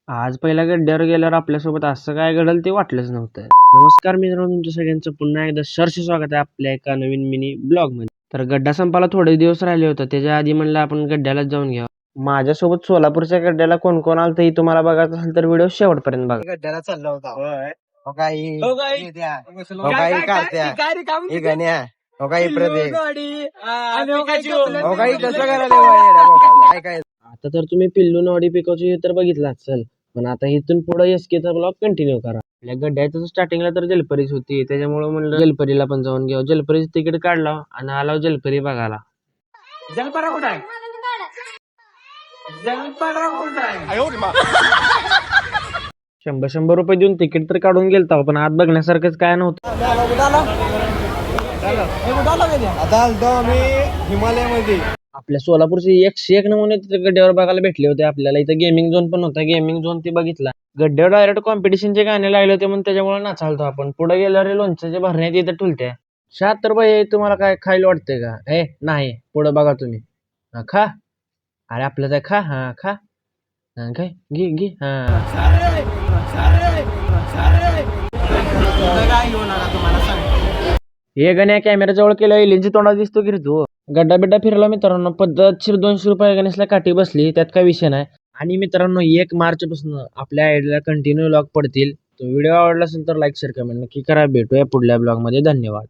आज पहिल्या गड्ड्यावर गेल्यावर आपल्यासोबत असं काय घडलं ते वाटलंच नव्हतं. नमस्कार मित्रांनो, तुमच्या सगळ्यांचं पुन्हा एकदा सहर्ष स्वागत आहे आपल्या एका नवीन मिनी ब्लॉगमध्ये. तर गड्डा संपायला थोडे दिवस राहिले होते, त्याच्या आधी म्हणलं आपण गड्ड्यालाच जाऊन घ्या. माझ्यासोबत सोलापूरच्या गड्ड्याला कोण कोण आलं हे तुम्हाला बघायचं असेल तर व्हिडिओ शेवटपर्यंत बघा. गड्ड्याला चालला होता. हो काही काढत्या हे गण्या हो काही प्रत्येक हो काही कसं करायला काय. आता तर तुम्ही पिल्लू नॉडी पिकाची तर बघितलं असेल, पण आता इथून पुढे एसकेचा ब्लॉग कंटिन्यू करा. आपल्या गड्ड्याचं स्टार्टिंगला तर जलपरीच होती, त्याच्यामुळे म्हणलं जलपरीला पण जाऊन घ्या. जलपरीच तिकीट काढला आणि आला जलपरी बघायला. जलपरा कुठं आहे? जलपरा कुठं आहे? 100 रुपये देऊन तिकीट तर काढून गेलता, पण आत बघण्यासारखंच काय नव्हतं. आता आलतो मी हिमालयामध्ये. आपल्या सोलापूरचे 101 नमुने तिथे गड्ड्यावर बघायला भेटले होते आपल्याला. इथं गेमिंग झोन पण होता, गेमिंग झोन ते बघितला. गड्ड्यावर डायरेक्ट कॉम्पिटिशनचे गाणे लागले होते म्हणून त्याच्यामुळे नाचालतो आपण. पुढे गेल्यावर लोणच्याच्या भरण्यात इथं ठुलत्या. 76 रुपये तुम्हाला काय खायला वाटतंय का? नाही, पुढे बघा तुम्ही. खा, अरे आपलं काय खा, हा खा काय घे घे हे गण्या कॅमेरा जवळ केलं एलियनची तोंडा दिसतो की रे तू. गड्डा बिड्डा फिरला मित्रांनो, पद्धतशीर 200 रुपये गणेशला काठी बसली, त्यात काय विषय नाही. आणि मित्रांनो 1 मार्च पासून आपल्या आयडीला कंटिन्यू ब्लॉग पडतील. तो व्हिडिओ आवडला असेल तर लाईक शेअर कमेंट नक्की करा. भेटूया पुढल्या ब्लॉग मध्ये. धन्यवाद.